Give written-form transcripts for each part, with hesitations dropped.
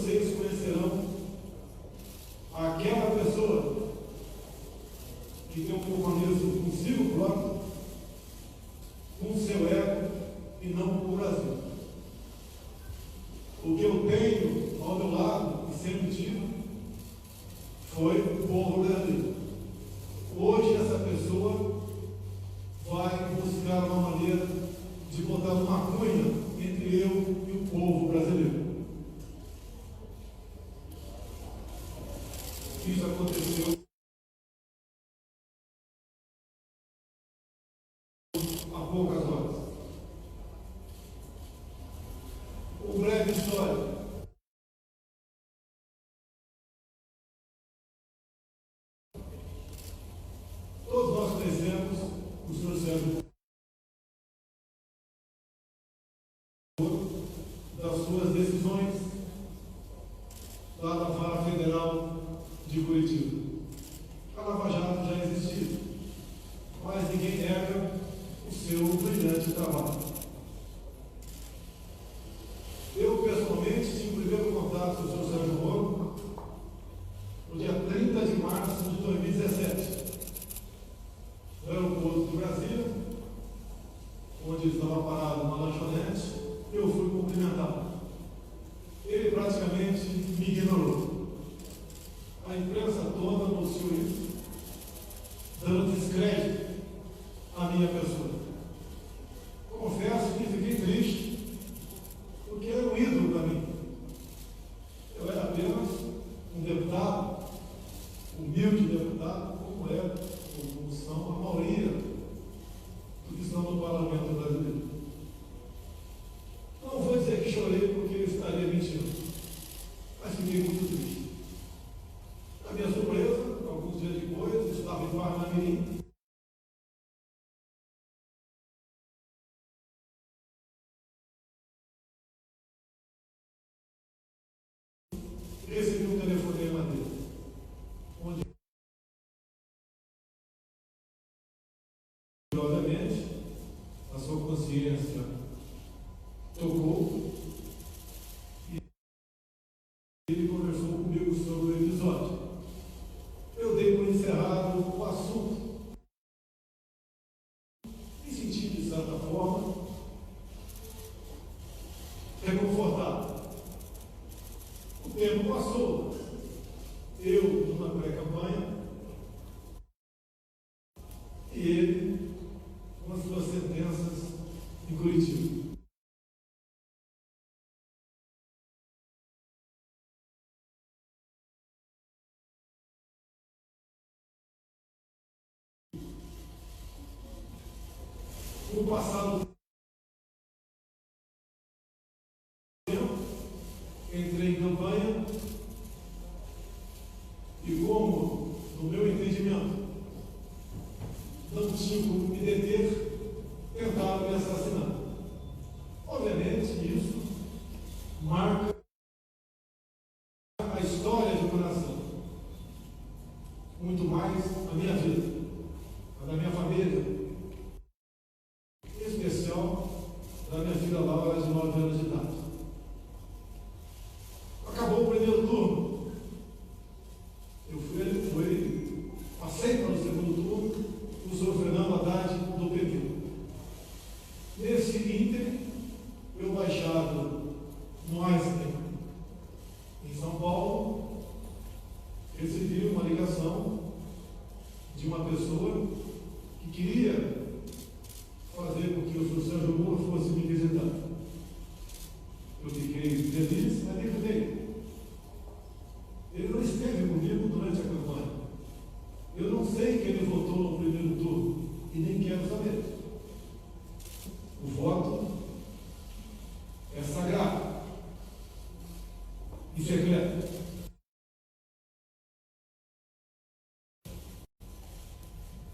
vocês conhecerão aquela pessoa que tem um compromisso consigo próprio, com o seu ego e não com o Brasil. O que eu tenho ao meu lado e sempre tive foi o povo brasileiro. Hoje essa pessoa vai buscar uma maneira de botar uma cunha entre eu e o povo brasileiro. Isso aconteceu há poucas horas. O breve história. Todos nós conhecemos o senhor Sérgio das suas decisões lá na Vara Federal de Curitiba. A Lava Jato já existia, mas ninguém nega o seu brilhante trabalho. Eu, pessoalmente, tive o primeiro contato com o senhor Sérgio Moro no dia 30 de março de 2017, no aeroporto de Brasília, onde estava parado uma lanchonete. Eu fui cumprimentá-lo. Ele praticamente me ignorou. A imprensa toda anunciou isso, dando descrédito à minha pessoa. Confesso que fiquei triste, porque era um ídolo para mim. Eu era apenas um deputado, humilde deputado, como era, como são a maioria do que estão no parlamento brasileiro. Não vou dizer que chorei porque eu estaria mentindo, mas fiquei muito triste. A minha surpresa, alguns dias depois, estava em Parnamirim. Recebi um telefonema dele, onde, obviamente, a sua consciência tocou e ele conversou comigo sobre o episódio. Eu dei por encerrado o assunto. Me senti, de certa forma, reconfortado. O tempo passou. Eu numa pré-campanha e ele com as suas sentenças em Curitiba. No passado tempo, entrei em campanha e, como, no meu entendimento, não tinha como me deter, tentaram me assassinar. Obviamente, isso marca a história de uma nação, muito mais a minha vida, a da minha família, em especial da minha filha Laura, de 9 anos de idade. Acabou o primeiro turno. Passei para o segundo turno, o senhor Fernando Haddad do PT. Nesse ínterim, eu baixado no Einstein, em São Paulo, recebi uma ligação de uma pessoa que queria fazer com que o senhor Sérgio Moro fosse me visitar. Eu fiquei feliz, mas nem fudei. Ele não esteve comigo durante a campanha. Eu não sei que ele votou no primeiro turno e nem quero saber. O voto é sagrado e secreto.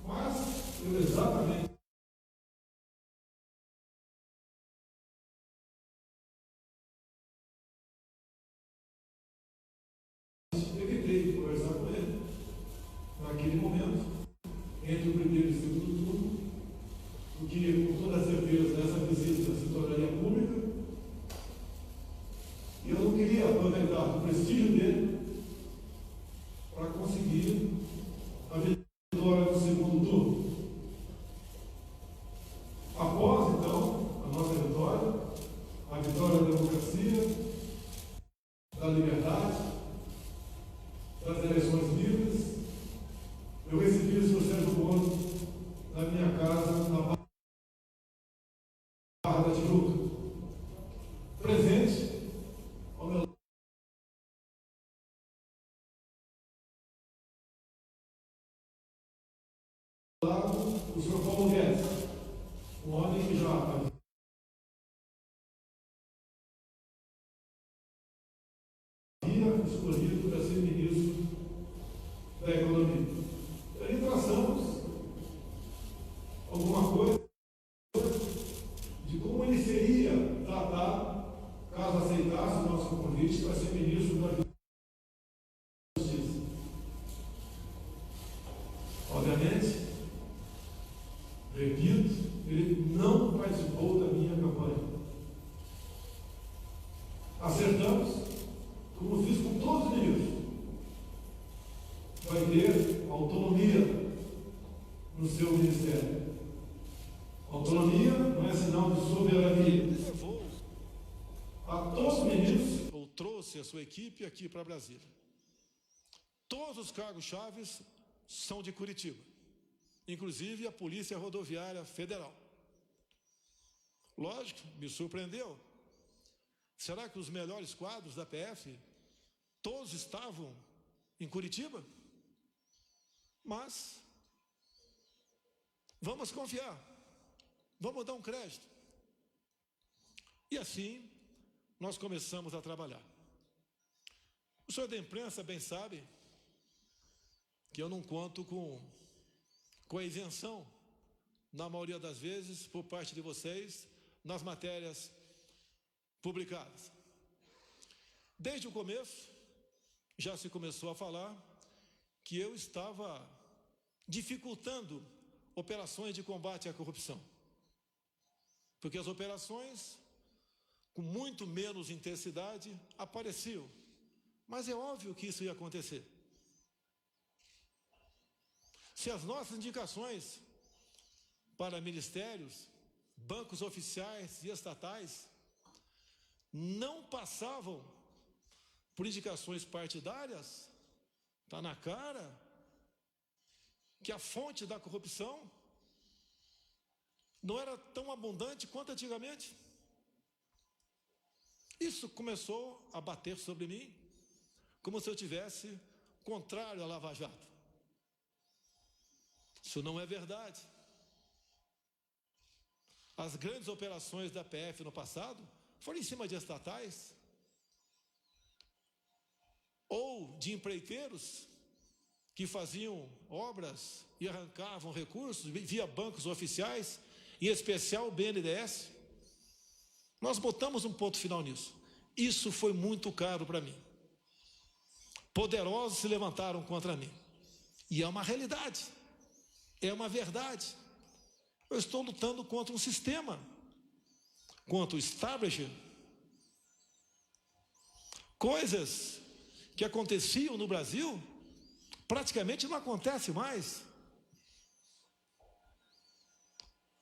Mas eu exatamente evitei de conversar com ele naquele momento, entre o primeiro e o segundo turno, porque com toda certeza essa visita se tornaria pública E eu não queria aproveitar o prestígio dele para conseguir a vitória do segundo turno. Após, então, a nossa vitória, a vitória da democracia, da liberdade, das eleições livres, eu recebi o senhor Sérgio Moro na minha casa, na Barra da Tijuca, presente ao meu lado, o senhor Paulo Guedes, um homem que já havia escolhido para ser ministro da Economia. E aí traçamos alguma coisa de como ele seria tratado caso aceitasse o nosso convite para ser ministro da Justiça. Obviamente, repito, ele não participou da minha campanha. Acertamos, como fiz com todos os ministros, vai ter autonomia no seu ministério. Autonomia não é sinal de soberania. Ele levou a todos os ministros, ou trouxe a sua equipe aqui para Brasília. Todos os cargos-chave são de Curitiba, inclusive a Polícia Rodoviária Federal. Lógico, me surpreendeu. Será que os melhores quadros da PF todos estavam em Curitiba? Mas vamos confiar, vamos dar um crédito. E assim nós começamos a trabalhar. O senhor da imprensa bem sabe que eu não conto com a isenção, na maioria das vezes, por parte de vocês, nas matérias publicadas. Desde o começo, já se começou a falar que eu estava dificultando operações de combate à corrupção. Porque as operações, com muito menos intensidade, apareciam. Mas é óbvio que isso ia acontecer. Se as nossas indicações para ministérios, bancos oficiais e estatais não passavam por indicações partidárias, está na cara que a fonte da corrupção não era tão abundante quanto antigamente. Isso começou a bater sobre mim, como se eu tivesse contrário à Lava Jato. Isso não é verdade. As grandes operações da PF no passado foram em cima de estatais ou de empreiteiros que faziam obras e arrancavam recursos via bancos oficiais, em especial o BNDES. Nós botamos um ponto final nisso. Isso foi muito caro para mim. Poderosos se levantaram contra mim. E é uma realidade. É uma verdade. Eu estou lutando contra um sistema, contra o establishment. Coisas que aconteciam no Brasil praticamente não acontecem mais.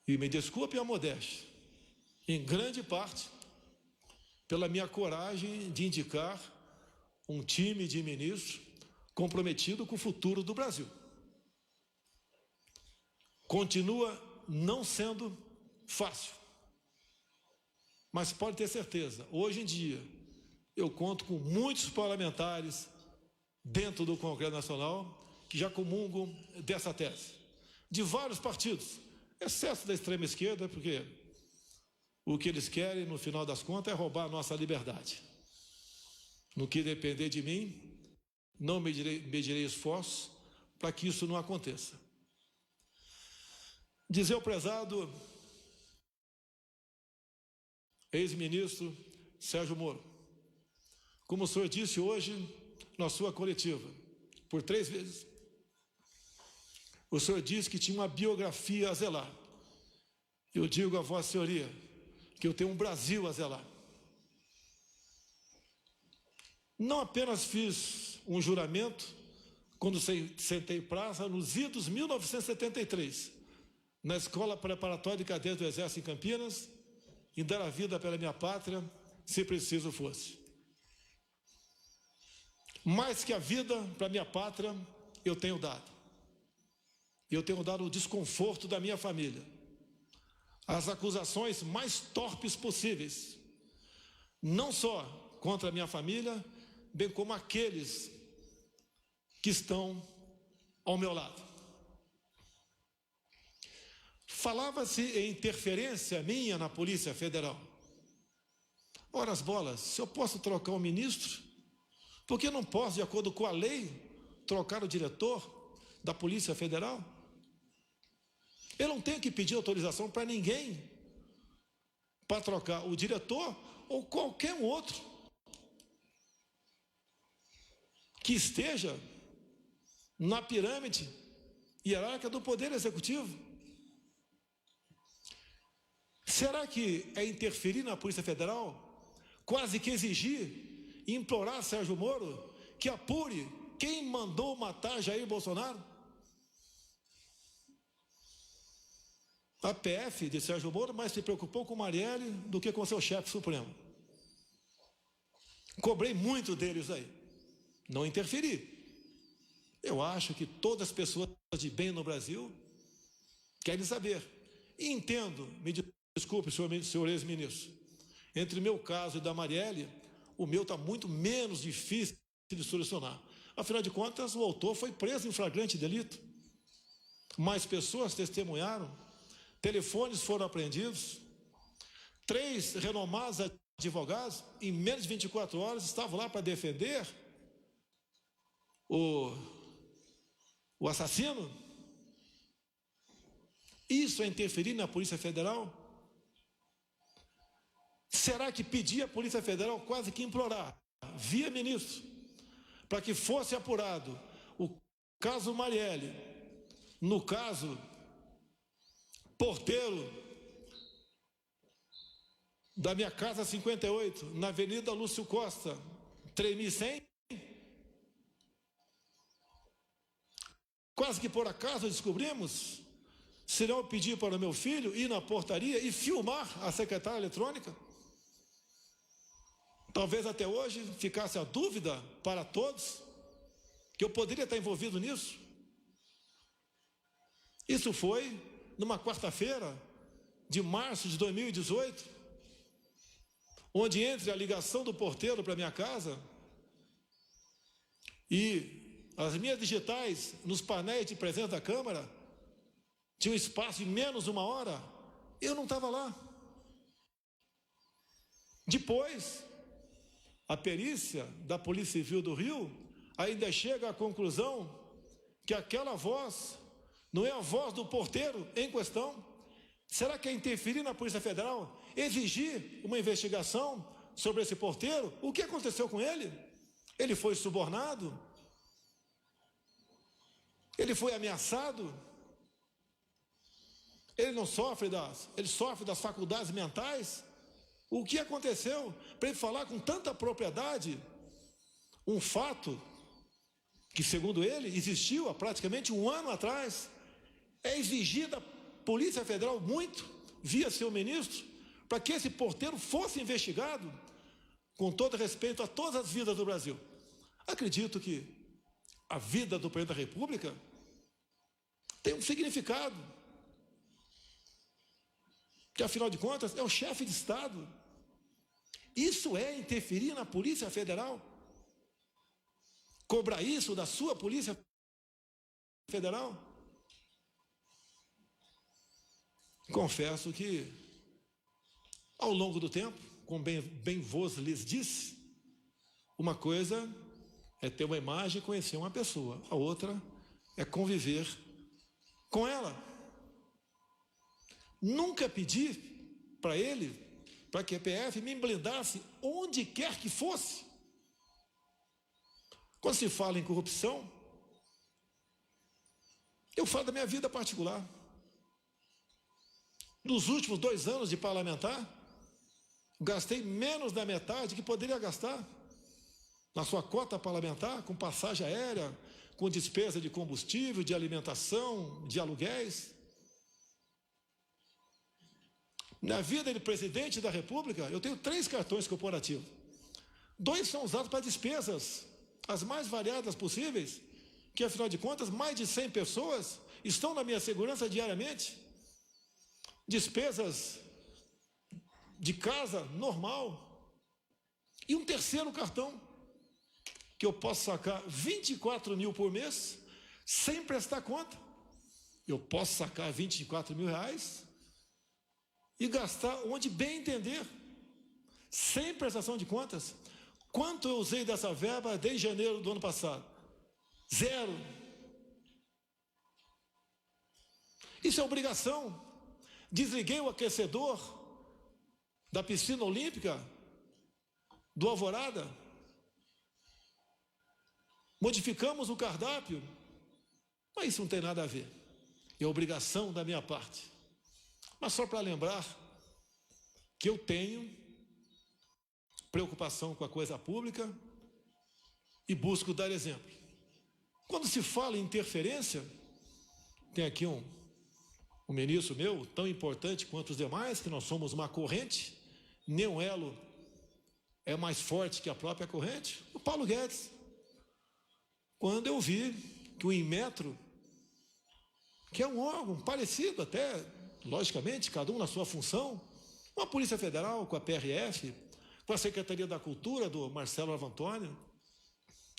E me desculpe a modéstia, em grande parte pela minha coragem de indicar um time de ministros comprometido com o futuro do Brasil. Continua não sendo fácil, mas pode ter certeza, hoje em dia eu conto com muitos parlamentares dentro do Congresso Nacional que já comungam dessa tese, de vários partidos, exceto da extrema esquerda, porque o que eles querem, no final das contas, é roubar a nossa liberdade. No que depender de mim, não medirei esforços para que isso não aconteça. Dizer ao prezado ex-ministro Sérgio Moro, como o senhor disse hoje na sua coletiva, por 3 vezes, o senhor disse que tinha uma biografia a zelar. Eu digo a vossa senhoria que eu tenho um Brasil a zelar. Não apenas fiz um juramento, quando sentei praça, nos idos 1973, na Escola Preparatória de Cadetes do Exército em Campinas, em dar a vida pela minha pátria, se preciso fosse. Mais que a vida para minha pátria, eu tenho dado. Eu tenho dado o desconforto da minha família, as acusações mais torpes possíveis, não só contra a minha família, bem como aqueles que estão ao meu lado. Falava-se em interferência minha na Polícia Federal. Ora as bolas, se eu posso trocar um ministro, por que não posso, de acordo com a lei, trocar o diretor da Polícia Federal? Eu não tenho que pedir autorização para ninguém para trocar o diretor ou qualquer outro que esteja na pirâmide hierárquica do Poder Executivo. Será que é interferir na Polícia Federal, quase que exigir e implorar a Sérgio Moro que apure quem mandou matar Jair Bolsonaro? A PF de Sérgio Moro mais se preocupou com Marielle do que com seu chefe supremo. Cobrei muito deles aí. Não interferi. Eu acho que todas as pessoas de bem no Brasil querem saber. E entendo, me desculpe, senhor ex-ministro, entre meu caso e da Marielle, o meu está muito menos difícil de solucionar. Afinal de contas, o autor foi preso em flagrante delito. Mais pessoas testemunharam. Telefones foram apreendidos. 3 renomados advogados, em menos de 24 horas, estavam lá para defender o assassino. Isso é interferir na Polícia Federal? Será que pedir à Polícia Federal, quase que implorar, via ministro, para que fosse apurado o caso Marielle, no caso porteiro da minha casa 58, na Avenida Lúcio Costa, 3100? Quase que por acaso descobrimos, se não pedir para o meu filho ir na portaria e filmar a secretária eletrônica. Talvez até hoje ficasse a dúvida para todos que eu poderia estar envolvido nisso. Isso foi numa quarta-feira de março de 2018, onde entre a ligação do porteiro para minha casa e as minhas digitais nos painéis de presença da Câmara tinha um espaço de menos de 1 hora, eu não estava lá. Depois, a perícia da Polícia Civil do Rio ainda chega à conclusão que aquela voz não é a voz do porteiro em questão. Será que é interferir na Polícia Federal, exigir uma investigação sobre esse porteiro? O que aconteceu com ele? Ele foi subornado? Ele foi ameaçado? Ele sofre das faculdades mentais? O que aconteceu para ele falar com tanta propriedade um fato que, segundo ele, existiu há praticamente 1 ano atrás? É exigir da Polícia Federal muito, via seu ministro, para que esse porteiro fosse investigado, com todo respeito a todas as vidas do Brasil. Acredito que a vida do presidente da República tem um significado, que afinal de contas é o chefe de Estado. Isso é interferir na Polícia Federal? Cobrar isso da sua Polícia Federal? Confesso que, ao longo do tempo, como bem vos lhes disse, uma coisa é ter uma imagem e conhecer uma pessoa, a outra é conviver com ela. Nunca pedi para ele, para que a PF me blindasse onde quer que fosse. Quando se fala em corrupção, eu falo da minha vida particular. Nos últimos 2 anos de parlamentar, gastei menos da metade que poderia gastar. na sua cota parlamentar, com passagem aérea, com despesa de combustível, de alimentação, de aluguéis. Na vida de presidente da República, eu tenho 3 cartões corporativos. 2 são usados para despesas, as mais variadas possíveis, que afinal de contas, mais de 100 pessoas estão na minha segurança diariamente. Despesas de casa normal. E um terceiro cartão, que eu posso sacar 24 mil por mês, sem prestar conta. Eu posso sacar 24 mil reais e gastar onde bem entender, sem prestação de contas. Quanto eu usei dessa verba desde janeiro do ano passado? 0. Isso é obrigação. Desliguei o aquecedor da piscina olímpica do Alvorada. Modificamos o cardápio. Mas isso não tem nada a ver. É obrigação da minha parte. Mas só para lembrar que eu tenho preocupação com a coisa pública e busco dar exemplo. Quando se fala em interferência, tem aqui um ministro meu, tão importante quanto os demais, que nós somos uma corrente, nenhum elo é mais forte que a própria corrente, o Paulo Guedes. Quando eu vi que o Inmetro, que é um órgão parecido até, logicamente, cada um na sua função, com a Polícia Federal, com a PRF, com a Secretaria da Cultura, do Marcelo Arvantônio,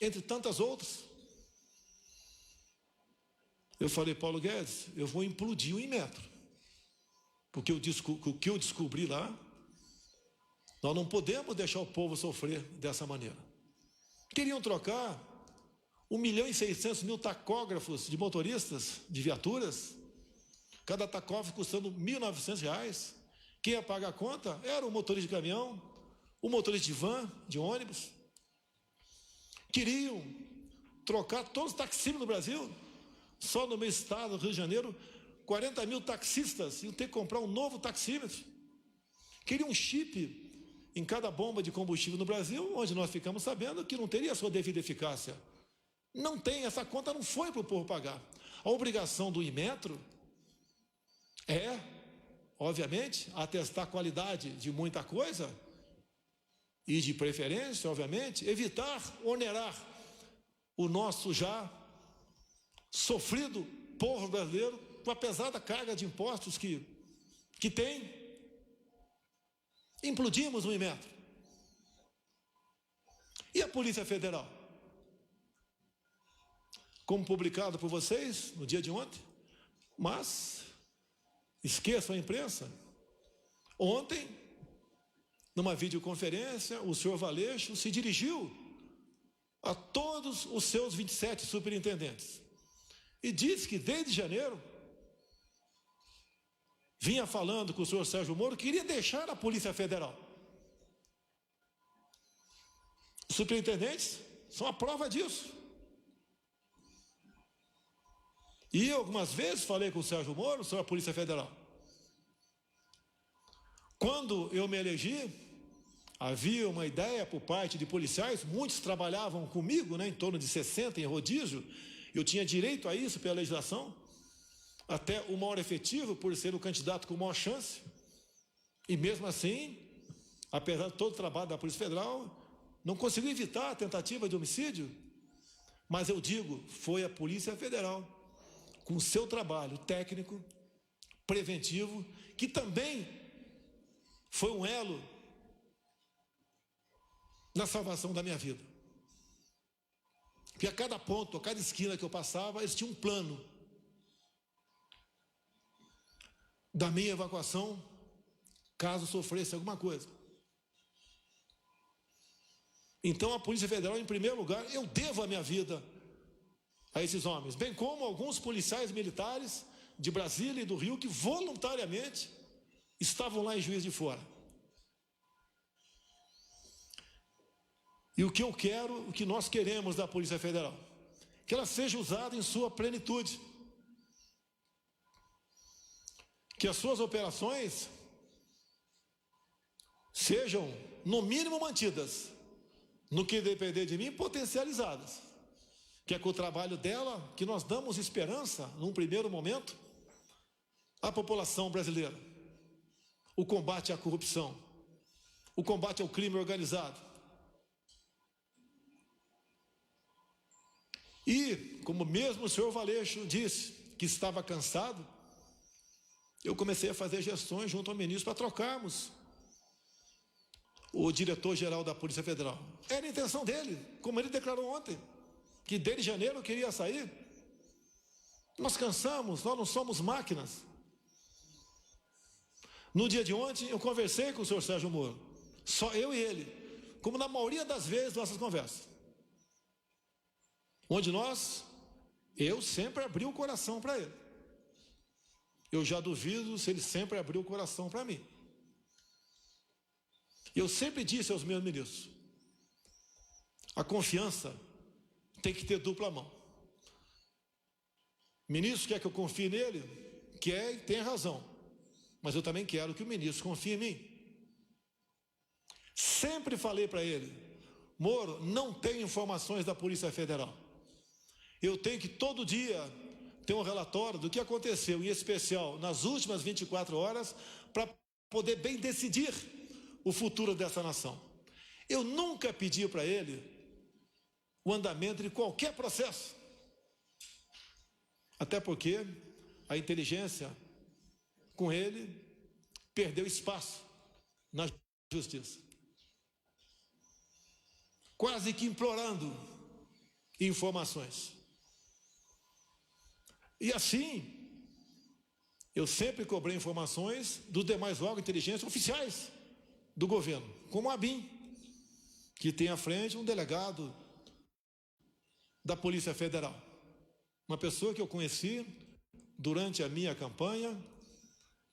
entre tantas outras. Eu falei, Paulo Guedes, eu vou implodir o Inmetro, porque o que eu descobri lá, nós não podemos deixar o povo sofrer dessa maneira. Queriam trocar 1.600.000 tacógrafos de motoristas, de viaturas, cada tacógrafo custando R$ 1.900. Quem ia pagar a conta era o motorista de caminhão, o motorista de van, de ônibus. Queriam trocar todos os taxímetros do Brasil. Só no meu estado, Rio de Janeiro, 40 mil taxistas iam ter que comprar um novo taxímetro. Queriam um chip em cada bomba de combustível no Brasil, onde nós ficamos sabendo que não teria a sua devida eficácia. Não tem, essa conta não foi para o povo pagar. A obrigação do Inmetro é, obviamente, atestar a qualidade de muita coisa e, de preferência, obviamente, evitar onerar o nosso já sofrido povo brasileiro com a pesada carga de impostos que tem. Implodimos o Inmetro. E a Polícia Federal? Como publicado por vocês no dia de ontem, mas esqueçam a imprensa. Ontem, numa videoconferência, o senhor Valeixo se dirigiu a todos os seus 27 superintendentes e disse que desde janeiro vinha falando com o senhor Sérgio Moro que queria deixar a Polícia Federal. Os superintendentes são a prova disso. E eu algumas vezes falei com o Sérgio Moro sobre a Polícia Federal. Quando eu me elegi, havia uma ideia por parte de policiais, muitos trabalhavam comigo, em torno de 60 em rodízio, eu tinha direito a isso pela legislação, até o maior efetivo por ser o candidato com maior chance, e mesmo assim, apesar de todo o trabalho da Polícia Federal, não conseguiu evitar a tentativa de homicídio, mas eu digo, foi a Polícia Federal, com seu trabalho técnico, preventivo, que também foi um elo na salvação da minha vida. Porque a cada ponto, a cada esquina que eu passava, eles tinham um plano da minha evacuação, caso sofresse alguma coisa. Então a Polícia Federal, em primeiro lugar, eu devo a minha vida a esses homens, bem como alguns policiais militares de Brasília e do Rio que voluntariamente estavam lá em Juiz de Fora. E o que eu quero, o que nós queremos da Polícia Federal, que ela seja usada em sua plenitude, que as suas operações sejam, no mínimo, mantidas no que depender de mim, potencializadas. Que é com o trabalho dela que nós damos esperança, num primeiro momento, à população brasileira. O combate à corrupção, o combate ao crime organizado. E, como mesmo o senhor Valeixo disse que estava cansado, eu comecei a fazer gestões junto ao ministro para trocarmos o diretor-geral da Polícia Federal. Era a intenção dele, como ele declarou ontem, que desde janeiro queria sair. Nós cansamos, nós não somos máquinas. No dia de ontem, eu conversei com o senhor Sérgio Moro, só eu e ele, como na maioria das vezes nossas conversas, onde eu sempre abri o coração para ele. Eu já duvido se ele sempre abriu o coração para mim. Eu sempre disse aos meus ministros, a confiança tem que ter dupla mão. O ministro quer que eu confie nele, quer e tem razão, mas eu também quero que o ministro confie em mim. Sempre falei para ele, Moro, não tenho informações da Polícia Federal. Eu tenho que todo dia ter um relatório do que aconteceu, em especial nas últimas 24 horas, para poder bem decidir o futuro dessa nação. Eu nunca pedi para ele o andamento de qualquer processo. Até porque a inteligência, com ele, perdeu espaço na justiça. Quase que implorando informações. E assim, eu sempre cobrei informações dos demais órgãos de inteligência oficiais do governo, como a ABIN, que tem à frente um delegado da Polícia Federal. Uma pessoa que eu conheci durante a minha campanha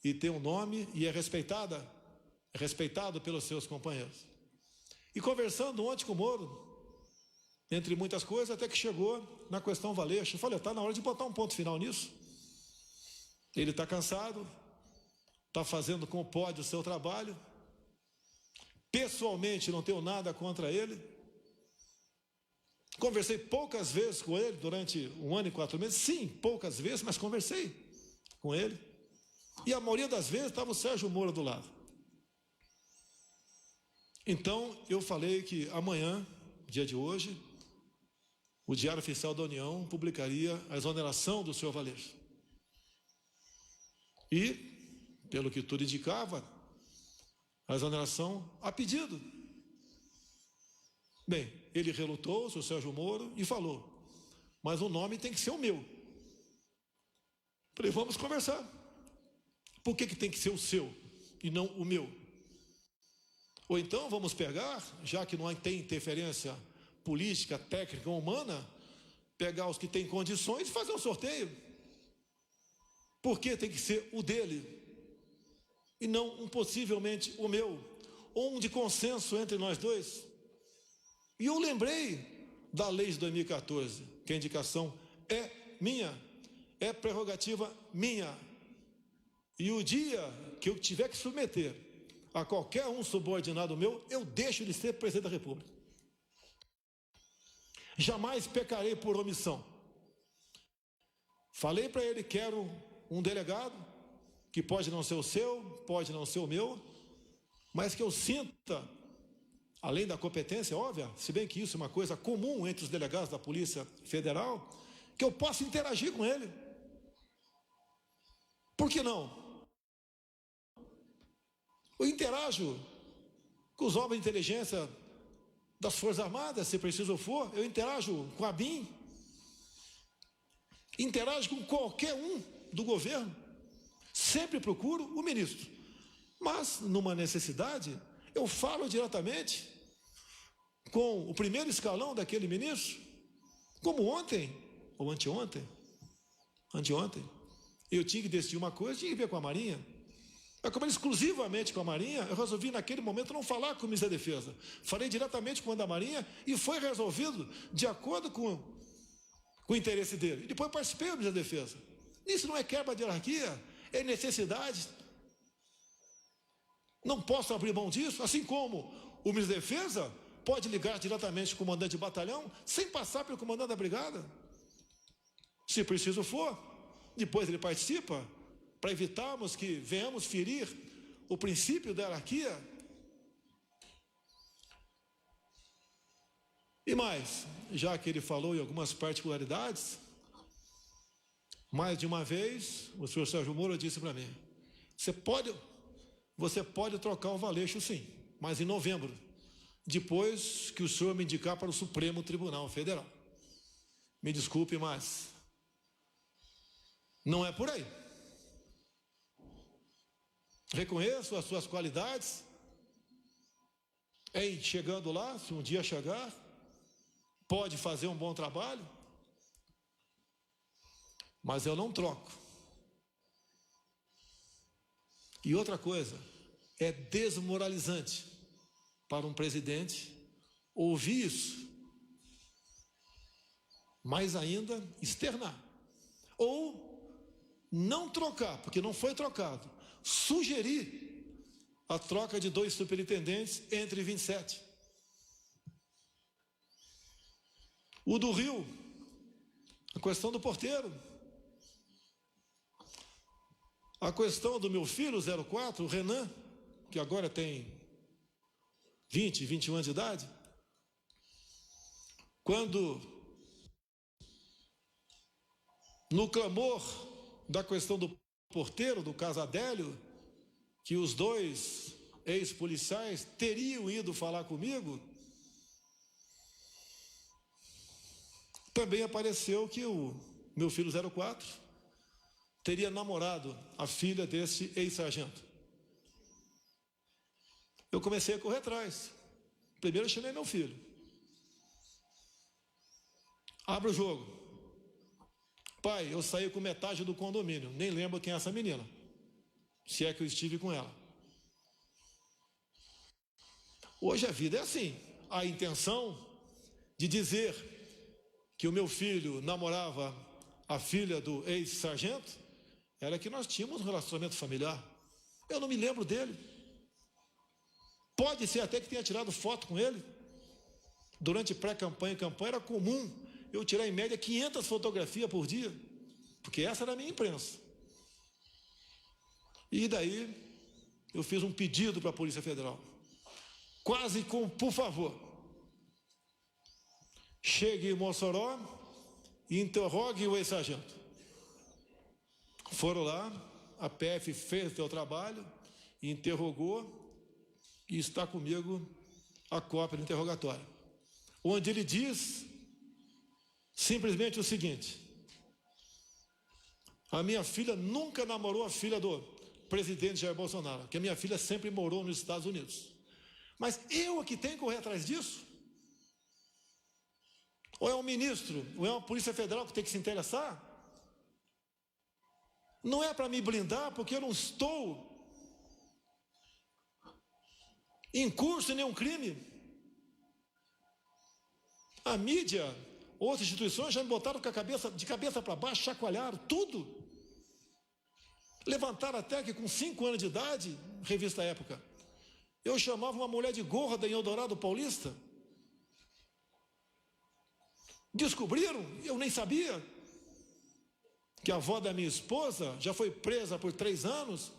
e tem um nome e é respeitado pelos seus companheiros. E conversando ontem com o Moro, entre muitas coisas, até que chegou na questão Valeixo. Eu falei, está na hora de botar um ponto final nisso. Ele está cansado, está fazendo como pode o seu trabalho. Pessoalmente, não tenho nada contra ele. Conversei poucas vezes com ele durante 1 ano e 4 meses. Sim, poucas vezes, mas conversei com ele. E a maioria das vezes estava o Sérgio Moro do lado. Então, eu falei que amanhã, dia de hoje, o Diário Oficial da União publicaria a exoneração do senhor Valeixo. E, pelo que tudo indicava, a exoneração a pedido. Bem, ele relutou, o senhor Sérgio Moro, e falou, mas o nome tem que ser o meu. Falei, vamos conversar. Por que tem que ser o seu e não o meu? Ou então vamos pegar, já que não tem interferência política, técnica ou humana, pegar os que têm condições e fazer um sorteio. Por que tem que ser o dele e não possivelmente o meu, ou um de consenso entre nós dois? E eu lembrei da lei de 2014, que a indicação é minha, é prerrogativa minha. E o dia que eu tiver que submeter a qualquer um subordinado meu, eu deixo de ser presidente da República. Jamais pecarei por omissão. Falei para ele, quero um delegado, que pode não ser o seu, pode não ser o meu, mas que eu sinta, além da competência óbvia, se bem que isso é uma coisa comum entre os delegados da Polícia Federal, que eu possa interagir com ele. Por que não? Eu interajo com os órgãos de inteligência das Forças Armadas, se preciso for, eu interajo com a ABIN, interajo com qualquer um do governo, sempre procuro o ministro, mas numa necessidade, eu falo diretamente com o primeiro escalão daquele ministro, como ontem, ou anteontem, eu tinha que decidir uma coisa, tinha que ver com a Marinha. Mas como exclusivamente com a Marinha, eu resolvi naquele momento não falar com o ministro da Defesa. Falei diretamente com o da Marinha e foi resolvido de acordo com o interesse dele. E depois participei do ministro da Defesa. Isso não é quebra de hierarquia, é necessidade. Não posso abrir mão disso, assim como o ministro da Defesa pode ligar diretamente com o comandante de batalhão, sem passar pelo comandante da brigada. Se preciso for, depois ele participa, para evitarmos que venhamos ferir o princípio da hierarquia. E mais, já que ele falou em algumas particularidades, mais de uma vez, o senhor Sérgio Moro disse para mim, você pode trocar o Valeixo sim, mas em novembro, depois que o senhor me indicar para o Supremo Tribunal Federal. Me desculpe, mas não é por aí. Reconheço as suas qualidades em chegando lá, se um dia chegar, pode fazer um bom trabalho, mas eu não troco. E outra coisa, é desmoralizante para um presidente ouvir isso, mais ainda externar, ou não trocar, porque não foi trocado, sugerir a troca de 2 superintendentes entre 27. O do Rio, a questão do porteiro, a questão do meu filho 04, o Renan, que agora tem 20, 21 anos de idade, quando no clamor da questão do porteiro, do caso Adélio, que os 2 ex-policiais teriam ido falar comigo, também apareceu que o meu filho 04 teria namorado a filha desse ex-sargento. Eu comecei a correr atrás. Primeiro eu chamei meu filho. Abre o jogo. Pai, eu saí com metade do condomínio, nem lembro quem é essa menina, se é que eu estive com ela. Hoje a vida é assim. A intenção de dizer que o meu filho namorava a filha do ex-sargento era que nós tínhamos um relacionamento familiar. Eu não me lembro dele. Pode ser até que tenha tirado foto com ele. Durante pré-campanha e campanha era comum eu tirar em média 500 fotografias por dia, porque essa era a minha imprensa. E daí eu fiz um pedido para a Polícia Federal, quase com por favor, chegue em Mossoró e interrogue o ex-sargento. Foram lá, a PF fez o seu trabalho, interrogou e está comigo a cópia do interrogatório, onde ele diz simplesmente o seguinte: a minha filha nunca namorou a filha do presidente Jair Bolsonaro, que a minha filha sempre morou nos Estados Unidos. Mas eu que tenho que correr atrás disso? Ou é um ministro, ou é uma Polícia Federal que tem que se interessar? Não é para me blindar, porque eu não estou em curso em nenhum crime. A mídia, outras instituições já me botaram de cabeça para baixo, chacoalharam tudo. Levantaram até que com 5 anos de idade, revista Época, eu chamava uma mulher de gorda em Eldorado Paulista. Descobriram, eu nem sabia, que a avó da minha esposa já foi presa por 3 anos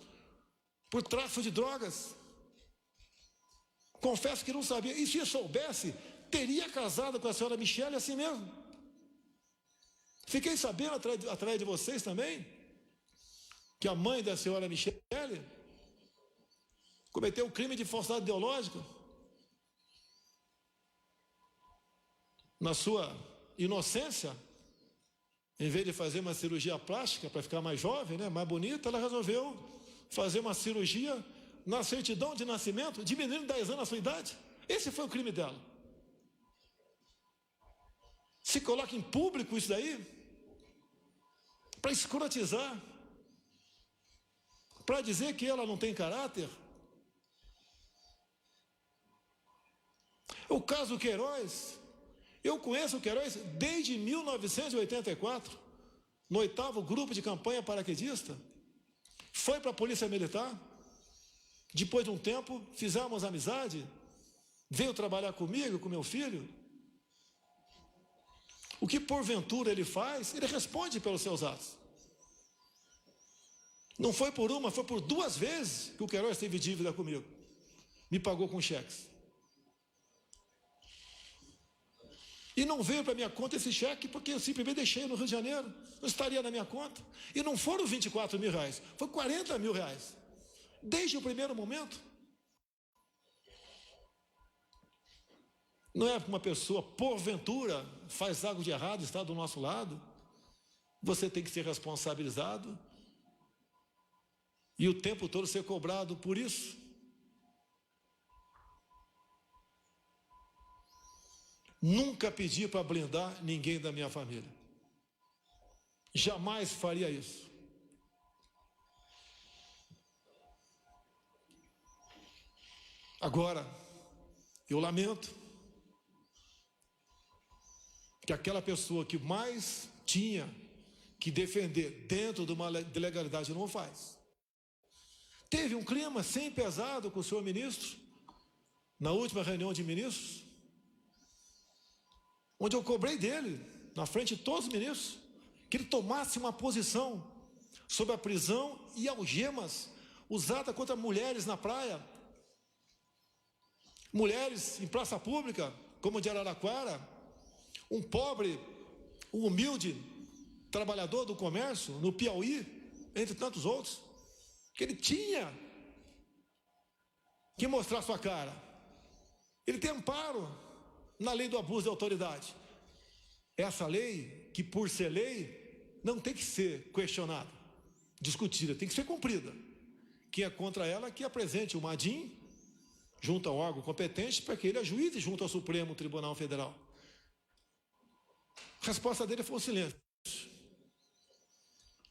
por tráfico de drogas. Confesso que não sabia. E se eu soubesse, teria casado com a senhora Michele assim mesmo. Fiquei sabendo através de vocês também que a mãe da senhora Michele cometeu o crime de falsidade ideológica na sua inocência. Em vez de fazer uma cirurgia plástica para ficar mais jovem, né, mais bonita, ela resolveu fazer uma cirurgia na certidão de nascimento, diminuindo 10 anos a sua idade. Esse foi o crime dela. Se coloca em público isso daí para escrotizar, para dizer que ela não tem caráter. O caso Queiroz, eu conheço o Queiroz desde 1984, no 8º grupo de campanha paraquedista. Foi para a Polícia Militar. Depois de um tempo, fizemos amizade. veio trabalhar comigo, com meu filho, o que porventura ele faz, ele responde pelos seus atos. Não foi por uma, foi por 2 vezes que o Queiroz teve dívida comigo. Me pagou com cheques. E não veio para minha conta esse cheque porque eu simplesmente deixei no Rio de Janeiro. Não estaria na minha conta. E não foram 24 mil reais, foi 40 mil reais. Desde o primeiro momento. Não é uma pessoa, porventura, faz algo de errado, está do nosso lado. Você tem que ser responsabilizado. E o tempo todo ser cobrado por isso. Nunca pedi para blindar ninguém da minha família. Jamais faria isso. Agora, eu lamento que aquela pessoa que mais tinha que defender dentro de uma legalidade não faz. Teve um clima sem pesado com o senhor ministro, na última reunião de ministros, onde eu cobrei dele, na frente de todos os ministros, que ele tomasse uma posição sobre a prisão e algemas usada contra mulheres na praia, mulheres em praça pública, como de Araraquara, um pobre, um humilde trabalhador do comércio no Piauí, entre tantos outros, que ele tinha que mostrar sua cara. Ele tem amparo na lei do abuso de autoridade. Essa lei, que por ser lei, não tem que ser questionada, discutida, tem que ser cumprida. Quem é contra ela, que apresente o MADIM junto ao órgão competente para que ele ajuize junto ao Supremo Tribunal Federal. A resposta dele foi o silêncio.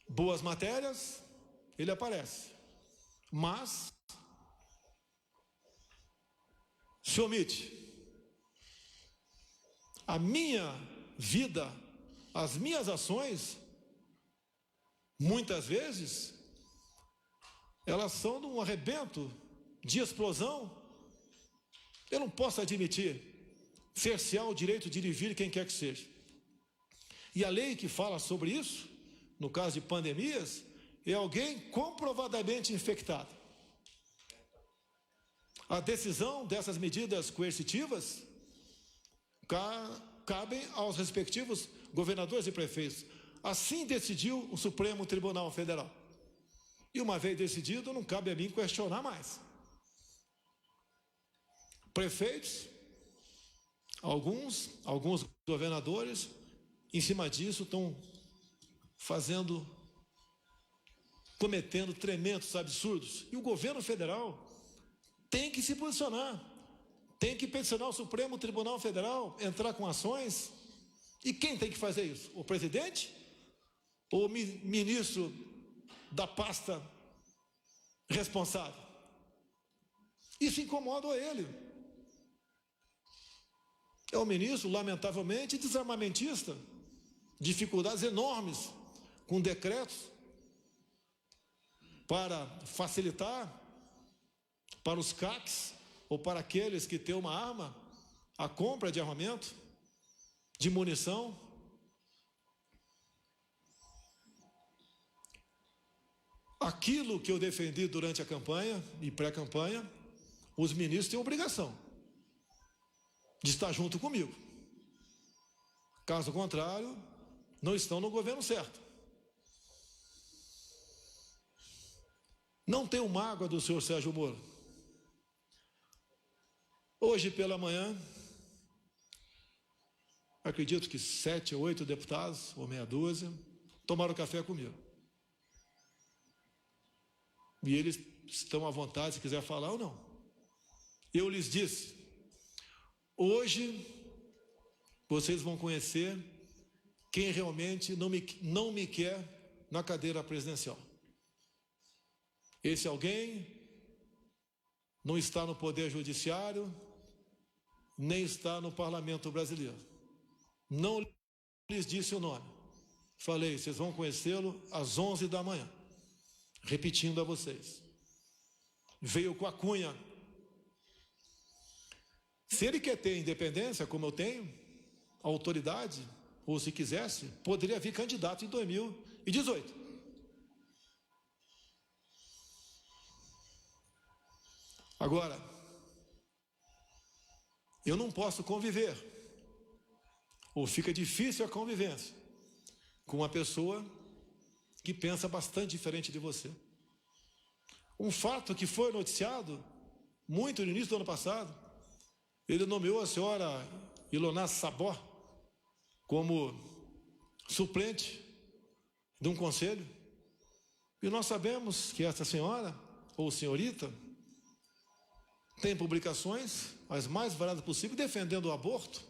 Boas matérias, ele aparece, mas se omite. A minha vida, as minhas ações, muitas vezes, elas são de um arrebento, de explosão. Eu não posso admitir cercear o direito de ir e vir quem quer que seja. E a lei que fala sobre isso, no caso de pandemias, é alguém comprovadamente infectado. A decisão dessas medidas coercitivas cabem aos respectivos governadores e prefeitos. Assim decidiu o Supremo Tribunal Federal. E uma vez decidido, não cabe a mim questionar mais. Prefeitos, alguns governadores, em cima disso, estão cometendo tremendos absurdos. E o governo federal tem que se posicionar, tem que peticionar o Supremo Tribunal Federal, entrar com ações. E quem tem que fazer isso? O presidente? Ou o ministro da pasta responsável? Isso incomoda ele. É um ministro, lamentavelmente, desarmamentista, dificuldades enormes com decretos para facilitar para os CACs ou para aqueles que têm uma arma a compra de armamento, de munição. Aquilo que eu defendi durante a campanha e pré-campanha, os ministros têm obrigação de estar junto comigo. Caso contrário, não estão no governo certo. Não tenho mágoa do senhor Sérgio Moro. Hoje pela manhã, acredito que 7 ou 8 deputados, ou meia dúzia, tomaram café comigo. E eles estão à vontade, se quiser falar ou não. Eu lhes disse, hoje vocês vão conhecer quem realmente não me quer na cadeira presidencial. Esse alguém não está no Poder Judiciário, nem está no Parlamento Brasileiro. Não lhes disse o nome. Falei, vocês vão conhecê-lo às 11 da manhã. Repetindo a vocês. Veio com a cunha. Se ele quer ter independência, como eu tenho, autoridade, ou se quisesse, poderia vir candidato em 2018. Agora, eu não posso conviver, ou fica difícil a convivência, com uma pessoa que pensa bastante diferente de você. Um fato que foi noticiado muito no início do ano passado, ele nomeou a senhora Ilona Sabó como suplente de um conselho, e nós sabemos que essa senhora, ou senhorita, tem publicações, as mais variadas possíveis, defendendo o aborto,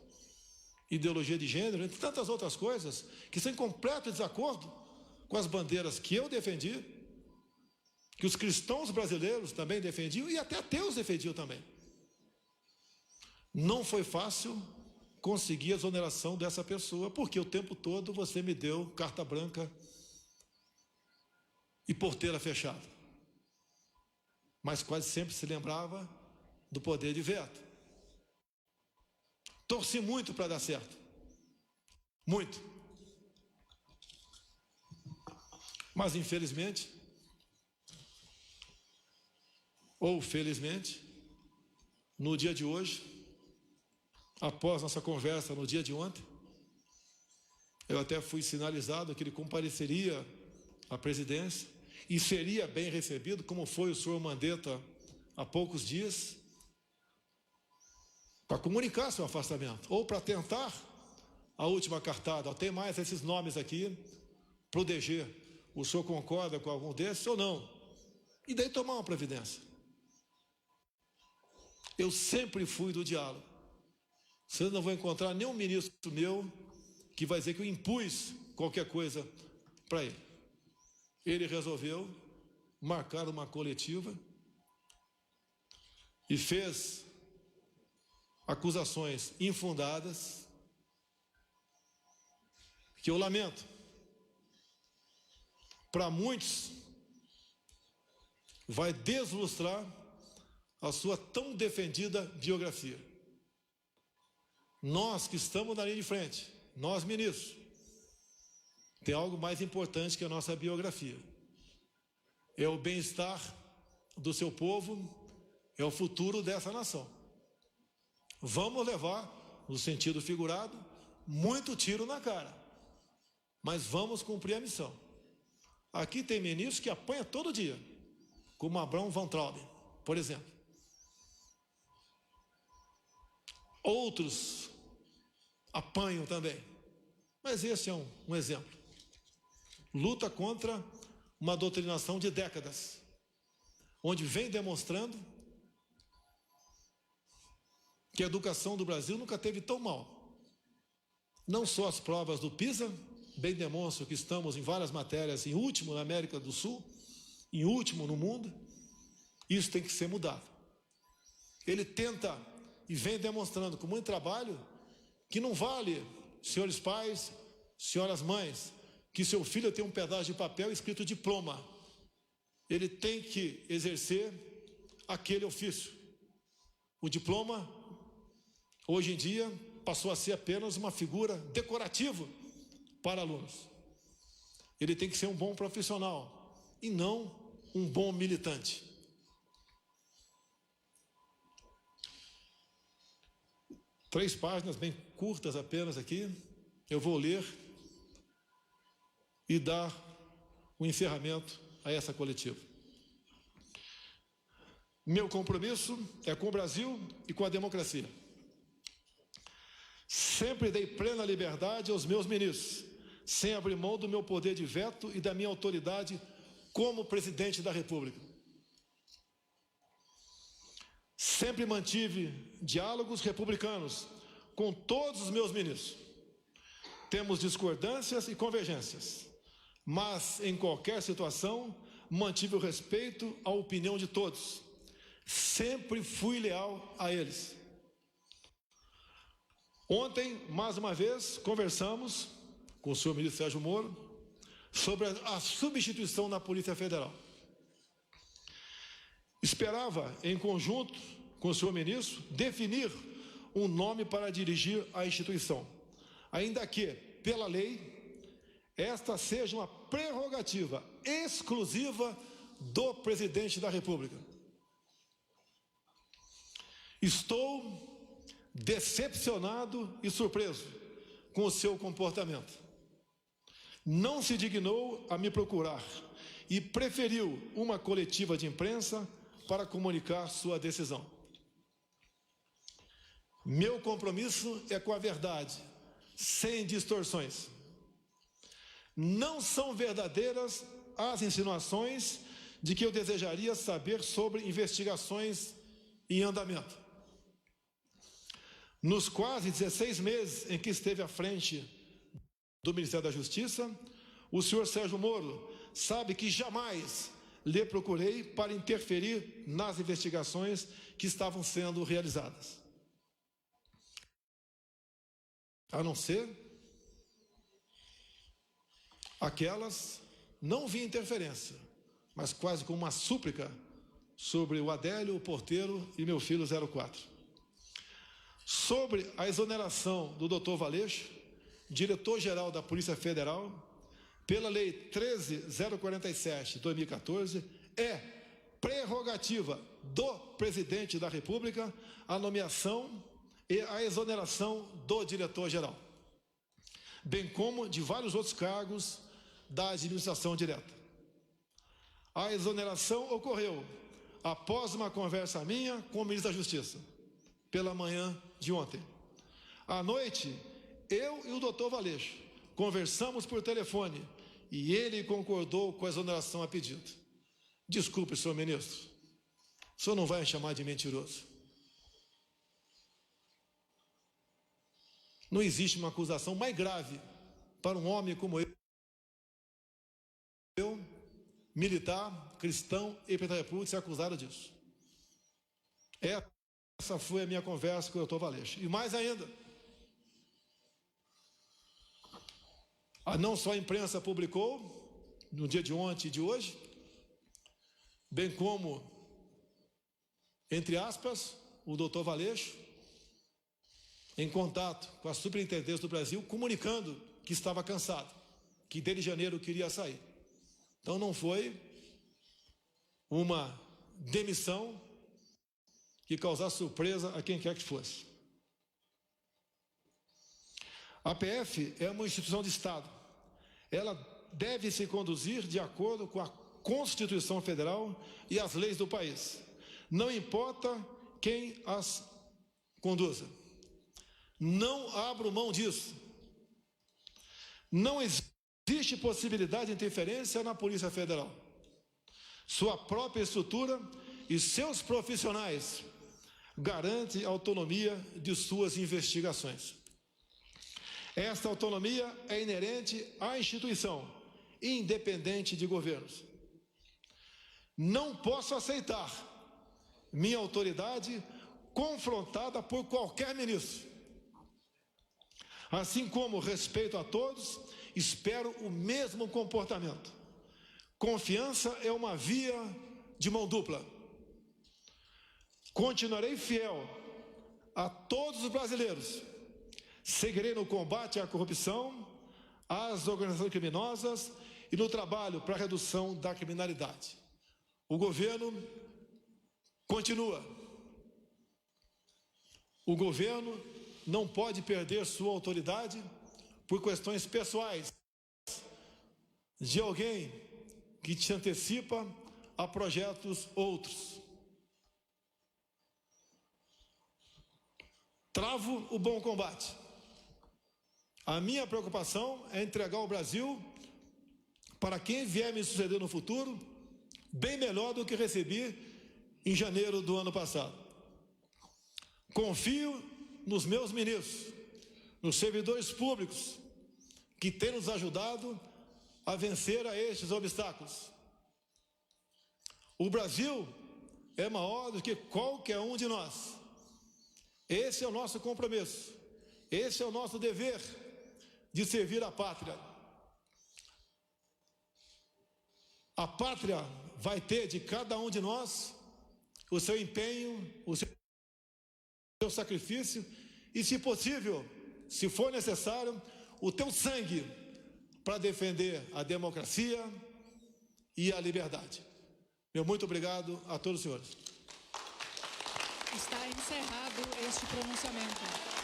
ideologia de gênero, entre tantas outras coisas, que são em completo desacordo com as bandeiras que eu defendi, que os cristãos brasileiros também defendiam, e até ateus defendiam também. Não foi fácil conseguir a exoneração dessa pessoa, porque o tempo todo você me deu carta branca e porteira fechada. Mas quase sempre se lembrava do poder de veto. Torci muito para dar certo. Muito. Mas infelizmente, ou felizmente, no dia de hoje, após nossa conversa no dia de ontem, eu até fui sinalizado que ele compareceria à presidência e seria bem recebido, como foi o senhor Mandetta há poucos dias, para comunicar seu afastamento, ou para tentar a última cartada. Tem mais esses nomes aqui para o DG. O senhor concorda com algum desses ou não? E daí tomar uma providência. Eu sempre fui do diálogo. Vocês não vão encontrar nenhum ministro meu que vai dizer que eu impus qualquer coisa para ele. Ele resolveu marcar uma coletiva e fez acusações infundadas, que eu lamento. Para muitos, vai deslustrar a sua tão defendida biografia. Nós que estamos na linha de frente, nós ministros, tem algo mais importante que a nossa biografia. É o bem-estar do seu povo, é o futuro dessa nação. Vamos levar, no sentido figurado, muito tiro na cara, mas vamos cumprir a missão. Aqui tem ministros que apanham todo dia, como Abraham Van Trauben, por exemplo. Outros apanham também, mas esse é um exemplo. Luta contra uma doutrinação de décadas, onde vem demonstrando que a educação do Brasil nunca teve tão mal. Não só as provas do PISA, bem demonstram que estamos em várias matérias em último na América do Sul, em último no mundo. Isso tem que ser mudado. Ele tenta e vem demonstrando com muito trabalho que não vale, senhores pais, senhoras mães, que seu filho tem um pedaço de papel escrito diploma. Ele tem que exercer aquele ofício. O diploma, hoje em dia, passou a ser apenas uma figura decorativa para alunos. Ele tem que ser um bom profissional e não um bom militante. Três páginas bem curtas apenas aqui, eu vou ler e dar o encerramento a essa coletiva. Meu compromisso é com o Brasil e com a democracia. Sempre dei plena liberdade aos meus ministros, sem abrir mão do meu poder de veto e da minha autoridade como presidente da República. Sempre mantive diálogos republicanos com todos os meus ministros. Temos discordâncias e convergências, mas em qualquer situação mantive o respeito à opinião de todos. Sempre fui leal a eles. Ontem, mais uma vez, conversamos com o senhor ministro Sérgio Moro sobre a substituição na Polícia Federal. Esperava, em conjunto com o senhor ministro, definir um nome para dirigir a instituição, ainda que, pela lei, esta seja uma prerrogativa exclusiva do presidente da República. Estou decepcionado e surpreso com o seu comportamento. Não se dignou a me procurar e preferiu uma coletiva de imprensa para comunicar sua decisão. Meu compromisso é com a verdade, sem distorções. Não são verdadeiras as insinuações de que eu desejaria saber sobre investigações em andamento. Nos quase 16 meses em que esteve à frente do Ministério da Justiça, o senhor Sérgio Moro sabe que jamais lhe procurei para interferir nas investigações que estavam sendo realizadas. A não ser aquelas, não vi interferência, mas quase como uma súplica sobre o Adélio, o porteiro e meu filho 04. Sobre a exoneração do Dr. Valeixo, diretor-geral da Polícia Federal, pela Lei 13.047 de 2014, é prerrogativa do Presidente da República a nomeação e a exoneração do diretor-geral, bem como de vários outros cargos da administração direta. A exoneração ocorreu após uma conversa minha com o ministro da Justiça, pela manhã de ontem. À noite, eu e o doutor Valeixo conversamos por telefone e ele concordou com a exoneração a pedido. Desculpe, senhor ministro, o senhor não vai me chamar de mentiroso. Não existe uma acusação mais grave para um homem como eu, militar, cristão e presidente da República, ser acusado disso. Essa foi a minha conversa com o doutor Valeixo. E mais ainda, não só a imprensa publicou, no dia de ontem e de hoje, bem como, entre aspas, o doutor Valeixo, em contato com a Superintendência do Brasil, comunicando que estava cansado, que desde janeiro queria sair. Então não foi uma demissão que causasse surpresa a quem quer que fosse. A PF é uma instituição de Estado. Ela deve se conduzir de acordo com a Constituição Federal e as leis do país. Não importa quem as conduza. Não abro mão disso. Não existe possibilidade de interferência na Polícia Federal. Sua própria estrutura e seus profissionais garantem a autonomia de suas investigações. Esta autonomia é inerente à instituição, independente de governos. Não posso aceitar minha autoridade confrontada por qualquer ministro. Assim como respeito a todos, espero o mesmo comportamento. Confiança é uma via de mão dupla. Continuarei fiel a todos os brasileiros. Seguirei no combate à corrupção, às organizações criminosas e no trabalho para a redução da criminalidade. O governo continua. O governo não pode perder sua autoridade por questões pessoais de alguém que se antecipa a projetos outros. Travo o bom combate. A minha preocupação é entregar o Brasil para quem vier me suceder no futuro, bem melhor do que recebi em janeiro do ano passado. Confio nos meus ministros, nos servidores públicos, que têm nos ajudado a vencer a estes obstáculos. O Brasil é maior do que qualquer um de nós. Esse é o nosso compromisso, esse é o nosso dever de servir a pátria. A pátria vai ter de cada um de nós o seu empenho, o seu sacrifício e, se possível, se for necessário, o teu sangue para defender a democracia e a liberdade. Meu muito obrigado a todos os senhores. Está encerrado este pronunciamento.